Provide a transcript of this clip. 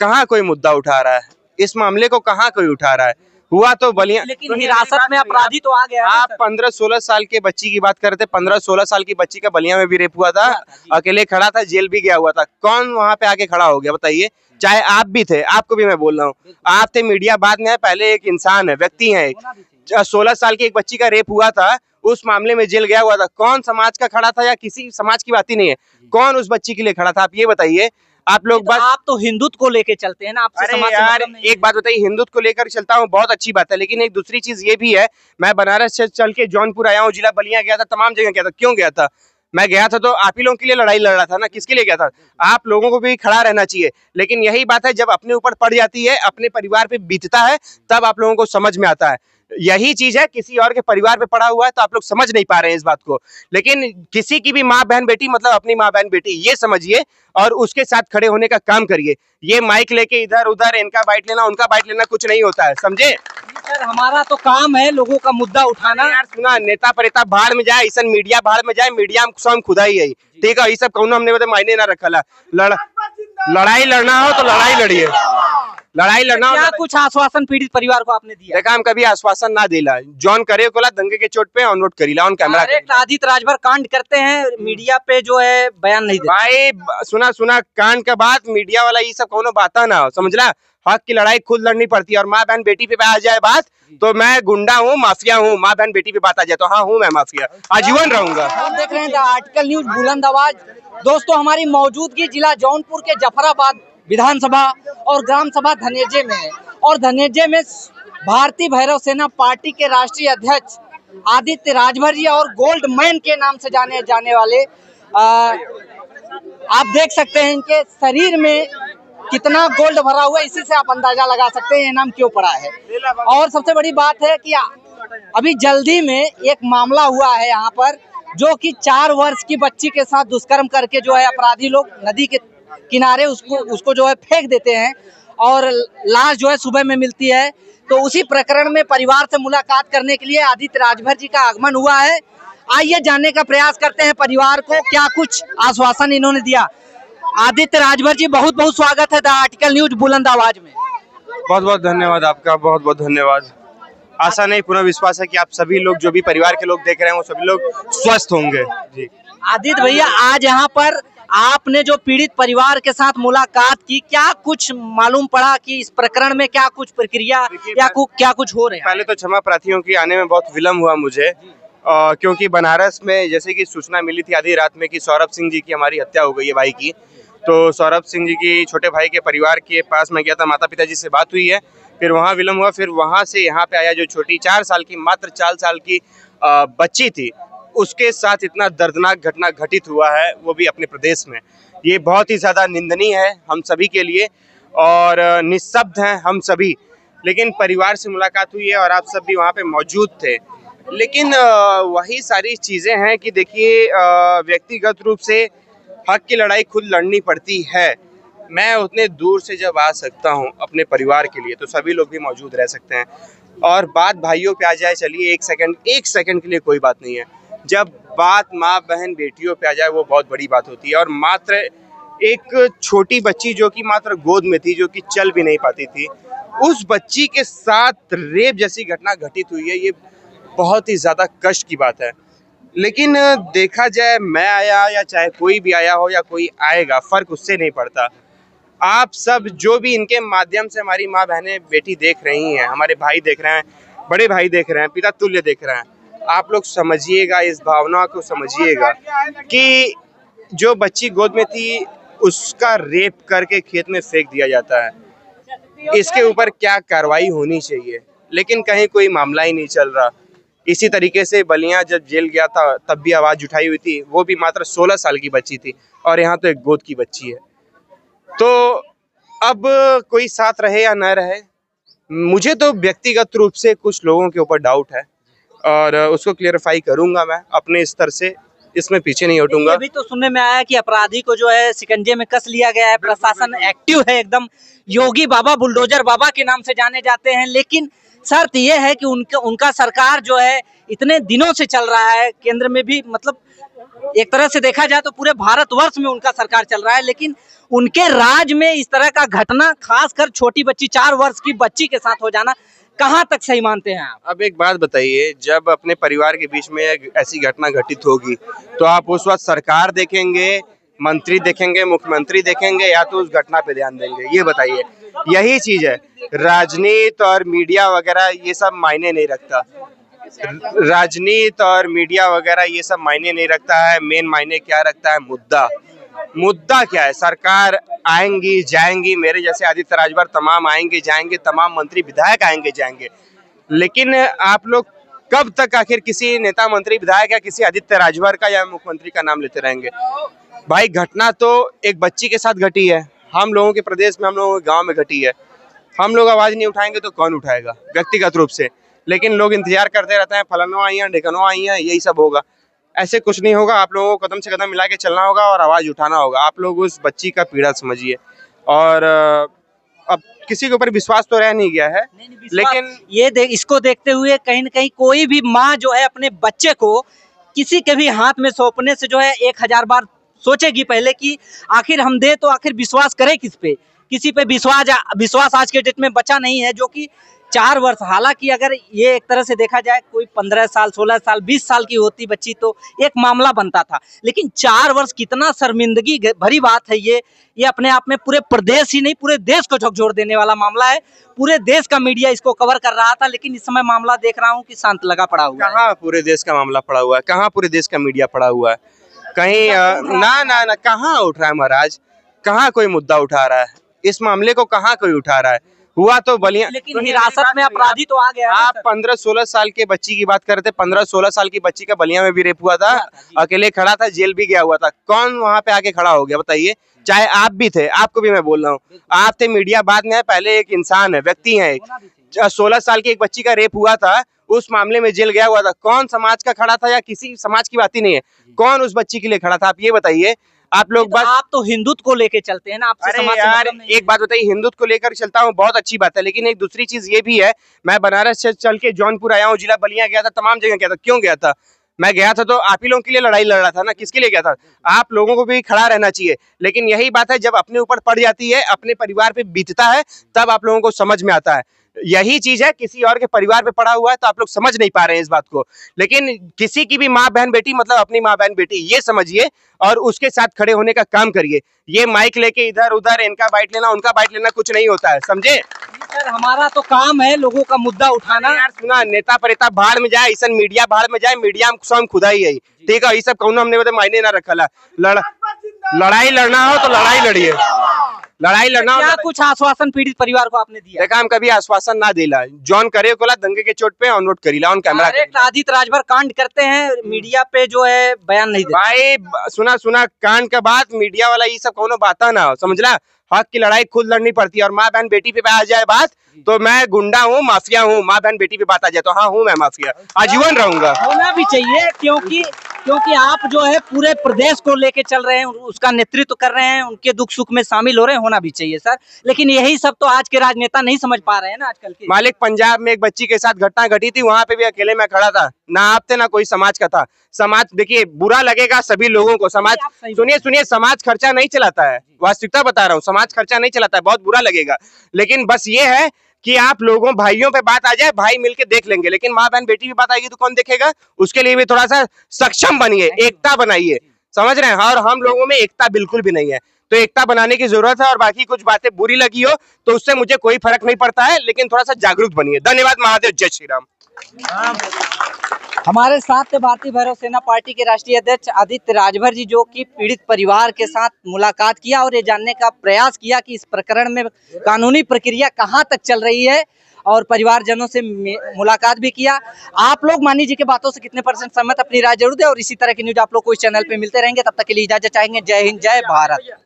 कहाँ कोई मुद्दा उठा रहा है, इस मामले को कहाँ कोई उठा रहा है। हुआ तो बलिया, लेकिन हिरासत में अपराधी तो आ गया। आप 15-16 साल के बच्ची की बात करते, 15-16 साल की बच्ची का बलिया में भी रेप हुआ था, अकेले खड़ा था, जेल भी गया हुआ था। कौन वहां पे आके खड़ा हो गया बताइए? चाहे आप भी थे, आपको भी मैं बोल रहा हूँ, आप थे, मीडिया बाद में है, पहले एक इंसान है, व्यक्ति है। 16 साल की एक बच्ची का रेप हुआ था, उस मामले में जेल गया हुआ था। कौन समाज का खड़ा था, या किसी समाज की बात ही नहीं है, कौन उस बच्ची के लिए खड़ा था, आप ये बताइए। आप लोग बस, आप तो हिंदुत्व को लेके चलते हैं ना, आपसे अरे समाज से यार मतलब नहीं एक बात बताइए, हिंदुत्व को लेकर चलता हूँ, बहुत अच्छी बात है, लेकिन एक दूसरी चीज ये भी है, मैं बनारस से चल के जौनपुर आया हूँ, जिला बलिया गया था, तमाम जगह गया था। क्यों गया था? मैं गया था तो आप ही लोगों के लिए लड़ाई लड़ रहा था ना, किसके लिए गया था? आप लोगों को भी खड़ा रहना चाहिए। लेकिन यही बात है, जब अपने ऊपर पड़ जाती है, अपने परिवार पे बीतता है, तब आप लोगों को समझ में आता है। यही चीज है, किसी और के परिवार पे पड़ा हुआ है तो आप लोग समझ नहीं पा रहे हैं इस बात को। लेकिन किसी की भी माँ बहन बेटी मतलब अपनी माँ बहन बेटी, ये समझिए और उसके साथ खड़े होने का काम करिए। ये माइक लेके इधर उधर इनका बाइट लेना उनका बाइट लेना कुछ नहीं होता है, समझे? सर, हमारा तो काम है लोगों का मुद्दा उठाना। यार सुना, नेता परेता भाड़ में जाए, ऐसा मीडिया भाड़ में जाए, मीडिया में स्वयं खुदा ही है, ठीक है? ये सब कहूँ हमने मतलब मायने ना रखा। लड़ाई लड़ना हो तो लड़ाई लड़िए, लड़ाई लड़ना हो। क्या कुछ आश्वासन पीड़ित परिवार को आपने दिया? देखा, हम कभी आश्वासन ना दिला, जॉन करे कोला दंगे के चोट पे on Karila on camera. Aditya Rajbhar कांड करते हैं, मीडिया पे जो है बयान नहीं देते। भाई सुना कांड के बाद मीडिया वाला ये सब कौनो बात ना समझला। हक की लड़ाई खुद लड़नी पड़ती है, और माँ बहन बेटी पे आ जाए बात तो मैं गुंडा हूँ, माफिया हूँ। माँ बहन बेटी पे बात आ जाए तो हाँ हूँ मैं माफिया, आजीवन रहूंगा। हम देख रहे हैं द आर्टिकल न्यूज बुलंद आवाज। दोस्तों, हमारी मौजूदगी जिला जौनपुर के जफराबाद विधानसभा और ग्राम सभा धनेजे में है, और धनेजे में भारतीय भैरव सेना पार्टी के राष्ट्रीय अध्यक्ष आदित्य राजभर जी और गोल्ड मैन के नाम से जाने जाने वाले आप देख सकते हैं इनके शरीर में कितना गोल्ड भरा हुआ है, इसी से आप अंदाजा लगा सकते हैं ये नाम क्यों पड़ा है। और सबसे बड़ी बात है कि अभी जल्दी में एक मामला हुआ है यहाँ पर, जो कि 4 वर्ष की बच्ची के साथ दुष्कर्म करके जो है अपराधी लोग नदी के किनारे उसको जो है फेंक देते हैं, और लाश जो है सुबह में मिलती है। तो उसी प्रकरण में परिवार से मुलाकात करने के लिए आदित्य राजभर जी का आगमन हुआ है। आइए जानने का प्रयास करते हैं परिवार को क्या कुछ आश्वासन इन्होंने दिया। आदित्य राजभर जी, बहुत बहुत स्वागत है द आर्टिकल न्यूज बुलंद आवाज में। बहुत बहुत धन्यवाद आपका, बहुत बहुत धन्यवाद। आशा नहीं, पूरा विश्वास है कि आप सभी लोग जो भी परिवार के लोग देख रहे हैं वो सभी लोग स्वस्थ होंगे जी। आदित्य भैया, आज यहाँ पर आपने जो पीड़ित परिवार के साथ मुलाकात की, क्या कुछ मालूम पड़ा कि इस प्रकरण में क्या कुछ प्रक्रिया या क्या कुछ हो रहा है? पहले तो क्षमा प्रार्थियों की आने में बहुत विलम्ब हुआ मुझे, क्योंकि बनारस में जैसे कि सूचना मिली थी आधी रात में कि सौरभ सिंह जी की हमारी हत्या हो गई है भाई की। तो सौरभ सिंह जी की छोटे भाई के परिवार के पास मैं गया था, माता पिता जी से बात हुई है, फिर वहाँ विलम्ब हुआ, फिर वहाँ से यहाँ पे आया। जो छोटी 4 साल की, मात्र 4 साल की बच्ची थी, उसके साथ इतना दर्दनाक घटना घटित हुआ है, वो भी अपने प्रदेश में। ये बहुत ही ज़्यादा निंदनीय है हम सभी के लिए, और निःशब्द हैं हम सभी। लेकिन परिवार से मुलाकात हुई है और आप सब भी वहाँ पे मौजूद थे। लेकिन वही सारी चीज़ें हैं कि देखिए, व्यक्तिगत रूप से हक की लड़ाई खुद लड़नी पड़ती है। मैं उतने दूर से जब आ सकता हूँ अपने परिवार के लिए, तो सभी लोग भी मौजूद रह सकते हैं। और बात भाइयों पे आ जाए, चलिए एक सेकंड के लिए कोई बात नहीं है। जब बात माँ बहन बेटियों पे आ जाए, वो बहुत बड़ी बात होती है। और मात्र एक छोटी बच्ची जो कि मात्र गोद में थी, जो कि चल भी नहीं पाती थी, उस बच्ची के साथ रेप जैसी घटना घटित हुई है, ये बहुत ही ज़्यादा कष्ट की बात है। लेकिन देखा जाए, मैं आया या चाहे कोई भी आया हो या कोई आएगा, फ़र्क उससे नहीं पड़ता। आप सब जो भी इनके माध्यम से हमारी माँ बहनें बेटी देख रही हैं, हमारे भाई देख रहे हैं, बड़े भाई देख रहे हैं, पिता तुल्य देख रहे हैं, आप लोग समझिएगा, इस भावना को समझिएगा कि जो बच्ची गोद में थी उसका रेप करके खेत में फेंक दिया जाता है। इसके ऊपर क्या कार्रवाई होनी चाहिए, लेकिन कहीं कोई मामला ही नहीं चल रहा। इसी तरीके से बलिया जब जेल गया था तब भी आवाज़ उठाई हुई थी, वो भी मात्र 16 साल की बच्ची थी, और यहाँ तो एक गोद की बच्ची है। तो अब कोई साथ रहे या न रहे, मुझे तो व्यक्तिगत रूप से कुछ लोगों के ऊपर डाउट है, और उसको क्लियरफाई करूंगा मैं अपने स्तर से, इसमें पीछे नहीं हटूंगा। अभी तो सुनने में आया कि अपराधी को जो है शिकंजे में कस लिया गया है, प्रशासन एक्टिव है एकदम। योगी बाबा, बुलडोजर बाबा के नाम से जाने जाते हैं, लेकिन शर्त यह है कि उनका सरकार जो है इतने दिनों से चल रहा है, केंद्र में भी मतलब एक तरह से देखा जाए तो पूरे भारतवर्ष में उनका सरकार चल रहा है, लेकिन उनके राज में इस तरह का घटना, खासकर छोटी बच्ची 4 वर्ष की बच्ची के साथ हो जाना, कहाँ तक सही मानते हैं आप? अब एक बात बताइए, जब अपने परिवार के बीच में ऐसी घटना घटित होगी तो आप उस वक्त सरकार देखेंगे, मंत्री देखेंगे, मुख्यमंत्री देखेंगे, या तो उस घटना पे ध्यान देंगे? ये बताइए। यही चीज है, राजनीति और मीडिया वगैरह ये सब मायने नहीं रखता। राजनीति और मीडिया वगैरह ये सब मायने नहीं रखता है। मेन मायने क्या रखता है? मुद्दा क्या है? सरकार आएंगी जाएंगी, मेरे जैसे आदित्य राजभर तमाम आएंगे जाएंगे, तमाम मंत्री विधायक आएंगे जाएंगे, लेकिन आप लोग कब तक आखिर किसी नेता मंत्री विधायक या किसी आदित्य राजभर का या मुख्यमंत्री का नाम लेते रहेंगे? भाई घटना तो एक बच्ची के साथ घटी है, हम लोगों के प्रदेश में, हम लोगों के गांव में घटी है। हम लोग आवाज नहीं उठाएंगे तो कौन उठाएगा व्यक्तिगत रूप से? लेकिन लोग इंतजार करते रहते हैं, फलाना आई है, ढिकनो आई है, यही सब होगा। ऐसे कुछ नहीं होगा। आप लोगों को कदम से कदम मिला के चलना होगा और आवाज उठाना होगा। आप लोग उस बच्ची का पीड़ा समझिए। और अब किसी के ऊपर विश्वास तो रह नहीं गया है, लेकिन इसको देखते हुए कहीं न कहीं कोई भी माँ जो है अपने बच्चे को किसी के भी हाथ में सौंपने से जो है 1000 बार सोचेगी पहले कि आखिर हम दे तो आखिर विश्वास करें किस पे? किसी पे विश्वास आज के डेट में बचा नहीं है, जो कि 4 वर्ष, हालांकि अगर ये एक तरह से देखा जाए कोई 15 साल, 16 साल, 20 साल की होती बच्ची तो एक मामला बनता था, लेकिन 4 वर्ष कितना शर्मिंदगी भरी बात है। ये अपने आप में पूरे प्रदेश ही नहीं पूरे देश को झकझोर देने वाला मामला है। पूरे देश का मीडिया इसको कवर कर रहा था, लेकिन इस समय मामला देख रहा हूँ कि शांत लगा पड़ा हुआ है। कहाँ पूरे देश का मामला पड़ा हुआ है? कहाँ पूरे देश का मीडिया पड़ा हुआ है? कहीं ना कहाँ उठ रहा है महाराज? कहाँ कोई मुद्दा उठा रहा है? इस मामले को कहाँ कोई उठा रहा है? हुआ तो बलिया, लेकिन हिरासत में अपराधी तो आ गया। आप 15-16 साल के बच्ची की बात करते, 15-16 साल की बच्ची का बलिया में भी रेप हुआ था, अकेले खड़ा था, जेल भी गया हुआ था। कौन वहां पे आके खड़ा हो गया बताइए? चाहे आप भी थे, आपको भी मैं बोल रहा हूँ, आप थे, मीडिया बाद में है, पहले एक इंसान है, व्यक्ति है। 16 साल की एक बच्ची का रेप हुआ था, उस मामले में जेल गया हुआ था। कौन समाज का खड़ा था? या किसी समाज की बात ही नहीं है, कौन उस बच्ची के लिए खड़ा था? आप ये बताइए। आप लोग बस आप तो हिंदुत्व को लेके चलते हैं ना, आपसे समाज से यार एक बात बताइए, हिंदुत्व को लेकर चलता हूँ, बहुत अच्छी बात है, लेकिन एक दूसरी चीज ये भी है, मैं बनारस से चल के जौनपुर आया हूँ, जिला बलिया गया था, तमाम जगह गया था। क्यों गया था? मैं गया था तो आप ही लोगों के लिए लड़ाई लड़ रहा था ना, किसके लिए गया था? आप लोगों को भी खड़ा रहना चाहिए। लेकिन यही बात है, जब अपने ऊपर पड़ जाती है, अपने परिवार पे बीतता है, तब आप लोगों को समझ में आता है। यही चीज है, किसी और के परिवार पे पड़ा हुआ है तो आप लोग समझ नहीं पा रहे हैं इस बात को। लेकिन किसी की भी माँ बहन बेटी मतलब अपनी माँ बहन बेटी, ये समझिए और उसके साथ खड़े होने का काम करिए। ये माइक लेके इधर उधर इनका बाइट लेना उनका बाइट लेना कुछ नहीं होता है, समझे? सर हमारा तो काम है लोगों का मुद्दा उठाना। यार सुना, नेता परेता भाड़ में जाए, ऐसा मीडिया भाड़ में जाए, मीडिया में स्वयं खुदा ही है, ठीक है? ये सब कौन हमने मायने ना रखा। लड़ाई लड़ना हो तो लड़ाई लड़िए, लड़ाई लड़ना। क्या कुछ आश्वासन पीड़ित परिवार को आपने दिया? देखा, हम कभी आश्वासन ना देला, जॉन करे कोला दंगे के चोट पे on note Karila, on camera. Aditya Rajbhar कांड करते हैं, मीडिया पे जो है बयान नहीं देते। भाई सुना कांड के बाद मीडिया वाला ये सब कोनो बात ना समझला। हक की लड़ाई खुद लड़नी पड़ती है। और माँ बहन बेटी पे आ जाए बात तो मैं गुंडा हूँ, माफिया हूँ। माँ बहन बेटी पे बात आ जाए तो हाँ हूँ मैं माफिया, आजीवन रहूंगा। होना भी चाहिए, क्योंकि आप जो है पूरे प्रदेश को लेके चल रहे हैं, उसका नेतृत्व कर रहे हैं, उनके दुख सुख में शामिल हो रहे हैं, होना भी चाहिए सर। लेकिन यही सब तो आज के राजनेता नहीं समझ पा रहे हैं ना आजकल के। मालिक, पंजाब में एक बच्ची के साथ घटना घटी थी, वहां पे भी अकेले मैं खड़ा था, ना आप थे ना कोई समाज का था। समाज देखिए, बुरा लगेगा सभी लोगों को, समाज सुनिए समाज खर्चा नहीं चलाता है, वास्तविकता बता रहा हूँ, समाज खर्चा नहीं चलाता है, बहुत बुरा लगेगा। लेकिन बस ये है कि आप लोगों भाइयों पे बात आ जाए, भाई मिलके देख लेंगे। लेकिन माँ बहन बेटी पे बात आएगी तो कौन देखेगा? उसके लिए भी थोड़ा सा सक्षम बनिए, एकता बनाइए, समझ रहे हैं? और हम लोगों में एकता बिल्कुल भी नहीं है, तो एकता बनाने की जरूरत है। और बाकी कुछ बातें बुरी लगी हो तो उससे मुझे कोई फर्क नहीं पड़ता है, लेकिन थोड़ा सा जागरूक बनिए। धन्यवाद महादेव, जय श्री राम। हमारे साथ भारतीय भैरव सेना पार्टी के राष्ट्रीय अध्यक्ष आदित्य राजभर जी, जो कि पीड़ित परिवार के साथ मुलाकात किया और ये जानने का प्रयास किया कि इस प्रकरण में कानूनी प्रक्रिया कहां तक चल रही है, और परिवारजनों से मुलाकात भी किया। आप लोग मानी जी के बातों से कितने % सहमत, अपनी राय जरूर दें। और इसी तरह की न्यूज आप लोग को इस चैनल पे मिलते रहेंगे। तब तक के लिए इजाजत चाहेंगे। जय हिंद, जय भारत।